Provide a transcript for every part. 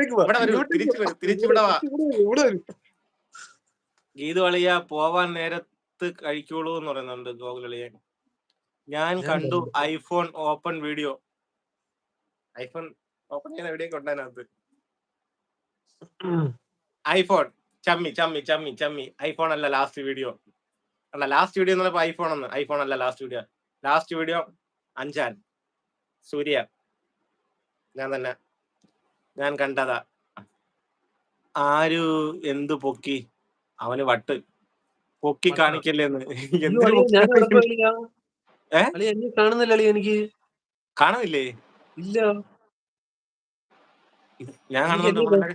ഇവിടെ വരൂ, തിരിച്ചിവിടെ വാ. ഗീതു അളിയ പോവാൻ നേരത്ത് കഴിക്കുള്ളൂ എന്ന് പറയുന്നുണ്ട് ഗോകുൽ അളിയെ. ഞാൻ കണ്ടു iPhone open video. IPhone open ചെയ്യാൻ എവിടെയൊക്കെ ഉണ്ടായിരുന്നു. ഐഫോൺ ചമ്മി ചമ്മി ചമ്മി ചമ്മി. ഐഫോൺ അല്ല ലാസ്റ്റ് വീഡിയോ. അല്ല ലാസ്റ്റ് വീഡിയോ എന്ന് പറഞ്ഞപ്പോ ഐഫോൺ എന്ന്. ഐഫോൺ അല്ല ലാസ്റ്റ് വീഡിയോ. ലാസ്റ്റ് വീഡിയോ അഞ്ചാൻ സൂര്യ. ഞാൻ തന്നെ, ഞാൻ കണ്ടതാ. ആര് എന്തു പൊക്കി? അവന് വട്ട് പൊക്കി കാണിക്കല്ലേന്ന്. കാണുന്നില്ല എനിക്ക്. കാണുന്നില്ലേ? ഇല്ല, ഞാൻ കാണുന്നുണ്ട്.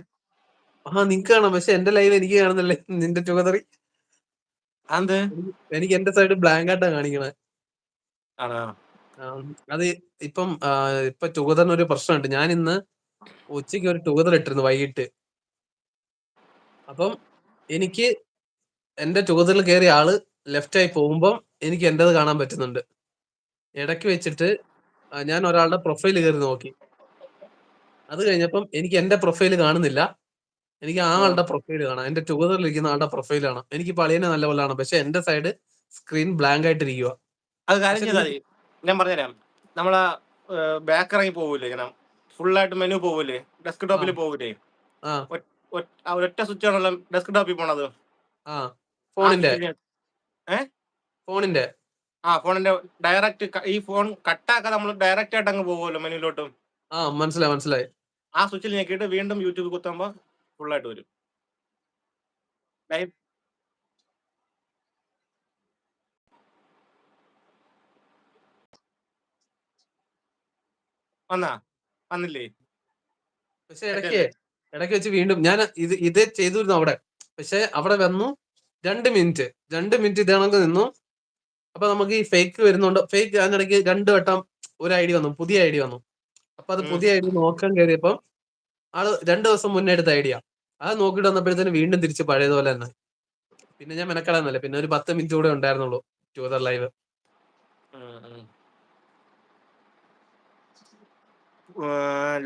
നിനക്ക് കാണാം, പക്ഷെ എന്റെ ലൈവ് എനിക്ക് കാണുന്നില്ലേ. നിന്റെ ചുമതറി എനിക്ക് എന്റെ സൈഡ് ബ്ലാങ്ക് ആയിട്ടാ കാണിക്കണേ. അത് ഇപ്പൊ ടുഗദറിന് ഒരു പ്രശ്നമുണ്ട്. ഞാൻ ഇന്ന് ഉച്ചയ്ക്ക് ഒരു ടുഗദർ ഇട്ടിരുന്നു വൈകിട്ട്. അപ്പം എനിക്ക് എന്റെ ടുഗദറിൽ കയറിയ ആള് ലെഫ്റ്റ് ആയി പോകുമ്പം എനിക്ക് എന്റേത് കാണാൻ പറ്റുന്നുണ്ട്. ഇടയ്ക്ക് വെച്ചിട്ട് ഞാൻ ഒരാളുടെ പ്രൊഫൈൽ കയറി നോക്കി. അത് കഴിഞ്ഞപ്പം എനിക്ക് എന്റെ പ്രൊഫൈല് കാണുന്നില്ല. എനിക്ക് ആ ആളുടെ പ്രൊഫൈല് കാണാം. എന്റെ ടുഗദറിൽ ഇരിക്കുന്ന ആളുടെ പ്രൊഫൈൽ കാണാം. എനിക്ക് പളിയനെ നല്ല പോലെ കാണാം. പക്ഷെ എന്റെ സൈഡ് സ്ക്രീൻ ബ്ലാങ്ക് ആയിട്ടിരിക്കുക. അത് കാര്യം ചെയ്താൽ മതി. ഞാൻ പറഞ്ഞുതരാം. നമ്മളെ ബാക്ക് ഇറങ്ങി പോകൂലേ, ഇങ്ങനെ ഫുള്ളായിട്ട് മെനു പോകൂലേ, ഡെസ്ക് ടോപ്പിൽ പോകൂലേ, ഒറ്റ സ്വിച്ച് ആണല്ലോ ഡെസ്ക് ടോപ്പിൽ പോണത്. ഫോണിന്റെ ഫോണിന്റെ ഡയറക്റ്റ് ഈ ഫോൺ കട്ടാക്കാതെ നമ്മൾ ഡയറക്റ്റ് ആയിട്ട് അങ്ങ് പോകുമല്ലോ മെനുവിലോട്ടും. മനസ്സിലായി. ആ സ്വിച്ചിൽ ഞെക്കിയിട്ട് വീണ്ടും യൂട്യൂബ് കുത്തുമ്പോ ഫുള്ളായിട്ട് വരും. വന്നില്ലേ? പക്ഷെ ഇടയ്ക്ക് വെച്ച് വീണ്ടും ഞാൻ ഇത് ചെയ്തിരുന്നു അവിടെ. പക്ഷെ അവിടെ വന്നു 2 മിനിറ്റ് ഇതാണെങ്കിൽ നിന്നു. അപ്പൊ നമുക്ക് ഈ ഫേക്ക് വരുന്നുണ്ട്. ഫേക്ക് അതിനിടയ്ക്ക് 2 വട്ടം ഒരു ഐഡി വന്നു, പുതിയ ഐഡി വന്നു. അപ്പൊ അത് പുതിയ ഐഡി നോക്കാൻ കയറിയപ്പം ആള് 2 ദിവസം മുന്നേ എടുത്ത ഐഡിയ. അത് നോക്കിയിട്ട് വന്നപ്പോഴത്തേന് വീണ്ടും തിരിച്ച് പഴയതുപോലെ തന്നെ. പിന്നെ ഞാൻ മെനക്കെടാന്നല്ലേ, പിന്നെ ഒരു 10 മിനിറ്റ് കൂടെ ഉണ്ടായിരുന്നുള്ളൂ ടുഗദർ ലൈവ്.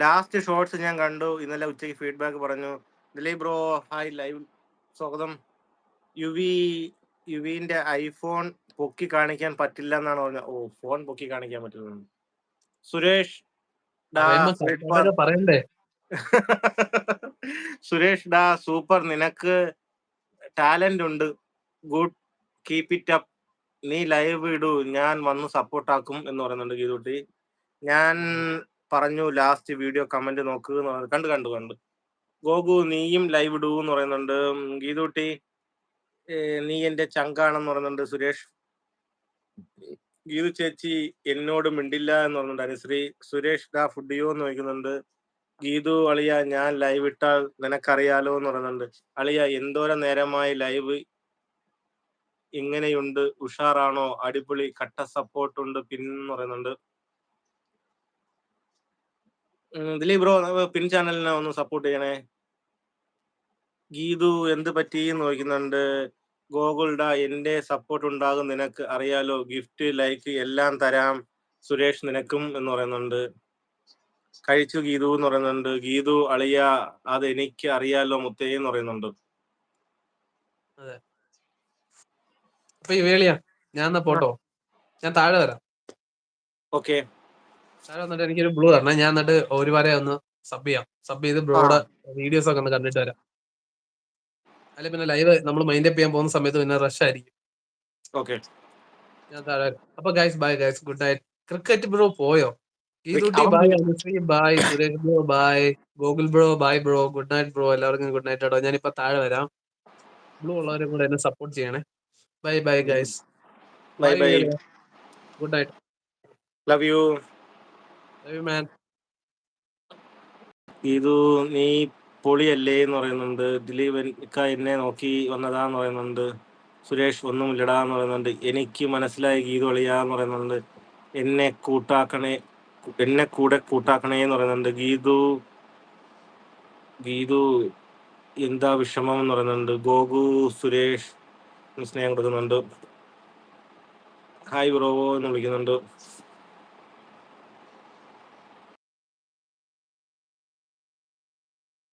ലാസ്റ്റ് ഷോർട്സ് ഞാൻ കണ്ടു ഇന്നലെ ഉച്ചയ്ക്ക്. ഫീഡ്ബാക്ക് പറഞ്ഞു. ദിലീപ് ബ്രോ ഹായ്, ലൈവ് സ്വാഗതം. യുവിന്റെ ഐഫോൺ പൊക്കി കാണിക്കാൻ പറ്റില്ല എന്നാണ് പറഞ്ഞത്. ഫോൺ പൊക്കി കാണിക്കാൻ പറ്റില്ല. സുരേഷ് പറയണ്ടേ? സുരേഷ് ഡാ സൂപ്പർ, നിനക്ക് ടാലന്റ് ഉണ്ട്, ഗുഡ്, കീപ് ഇറ്റ് അപ്പ്. നീ ലൈവ് ഇടൂ, ഞാൻ വന്ന് സപ്പോർട്ടാക്കും എന്ന് പറയുന്നുണ്ട് ഗീതുട്ടി. ഞാൻ പറഞ്ഞു ലാസ്റ്റ് വീഡിയോ കമന്റ് നോക്ക്. കണ്ടു. ഗോകു നീയും ലൈവ് ഇടൂ എന്ന് പറയുന്നുണ്ട് ഗീതുട്ടി. നീ എന്റെ ചങ്കാണെന്ന് പറയുന്നുണ്ട് സുരേഷ്. ഗീതു ചേച്ചി എന്നോട് മിണ്ടില്ല എന്ന് പറഞ്ഞിട്ടുണ്ട് അനുശ്രീ. സുരേഷ് ഡാ ഫുഡിയോ എന്ന് ചോദിക്കുന്നുണ്ട്. ഗീതു അളിയ ഞാൻ ലൈവ് ഇട്ടാൽ നിനക്കറിയാലോ എന്ന് പറയുന്നുണ്ട്. അളിയ എന്തോരം നേരമായി ലൈവ്, ഇങ്ങനെയുണ്ട്, ഉഷാറാണോ, അടിപൊളി, കട്ട സപ്പോർട്ട് ഉണ്ട് പിന്ന് പറയുന്നുണ്ട്. ദിലീപ് ബ്രോ പിൻ ചാനലിനെ ഒന്ന് സപ്പോർട്ട് ചെയ്യണേ. ഗീതു എന്ത് പറ്റി എന്ന് ചോദിക്കുന്നുണ്ട്. ഗോകുൽഡ എന്റെ സപ്പോർട്ട് ഉണ്ടാകും, നിനക്ക് അറിയാലോ, ഗിഫ്റ്റ് ലൈക്ക് എല്ലാം തരാം സുരേഷ് നിനക്കും എന്ന് പറയുന്നുണ്ട്. കഴിച്ചു ഗീതു എന്ന് പറയുന്നുണ്ട്. ഗീതു അളിയ അത് എനിക്ക് അറിയാലോ മുത്തേ എന്ന് പറയുന്നുണ്ട്. അപ്പൊ ഞാൻ പോട്ടോ, ഞാൻ താഴെ വരാം. ഓക്കെ, താഴെ വന്നിട്ട് എനിക്കൊരു ബ്ലൂ തരണം. ഞാൻ എന്നിട്ട് ഒരു വരെ ഒന്ന് സബ് ചെയ്ത് ബ്രോയുടെ വീഡിയോസ് ഒക്കെ ഒന്ന് കണ്ടിട്ട് വരാം. അല്ലെ പിന്നെ ലൈവ് നമ്മൾ മൈൻഡ് അപ്പ് ചെയ്യാൻ പോകുന്ന സമയത്ത് പിന്നെ റഷ് ആയിരിക്കും. ഓക്കെ, ഞാൻ താഴെ. അപ്പൊ guys bye guys, good night. Cricket bro പോയോ? Geethutti bye, Anushree bye, Suresh bro bye, Gokul bro bye bro, good night bro. എല്ലാവർക്കും ഗുഡ് നൈറ്റ് കേട്ടോ. ഞാനിപ്പോ താഴെ വരാം. ബ്ലൂ ഉള്ളവരും കൂടെ എന്നെ സപ്പോർട്ട് ചെയ്യണേ. Bye bye guys, bye bye, good night, love you man. Geethu നീ പൊളിയല്ലേ എന്ന് പറയുന്നുണ്ട്. ദിലീപ് എന്നെ നോക്കി വന്നതാന്ന് പറയുന്നുണ്ട്. സുരേഷ് ഒന്നുമില്ലടാ എന്ന് പറയുന്നുണ്ട്. എനിക്ക് മനസ്സിലായി ഗീതു അളിയാന്ന് പറയുന്നുണ്ട്. എന്നെ കൂടെ കൂട്ടാക്കണേ എന്ന് പറയുന്നുണ്ട്. ഗീതു എന്താ വിഷമം എന്ന് പറയുന്നുണ്ട്. ഗോകു സുരേഷ് സ്നേഹം കൊടുക്കുന്നുണ്ട്. ഹായ് ബ്രോ എന്ന് വിളിക്കുന്നുണ്ട്.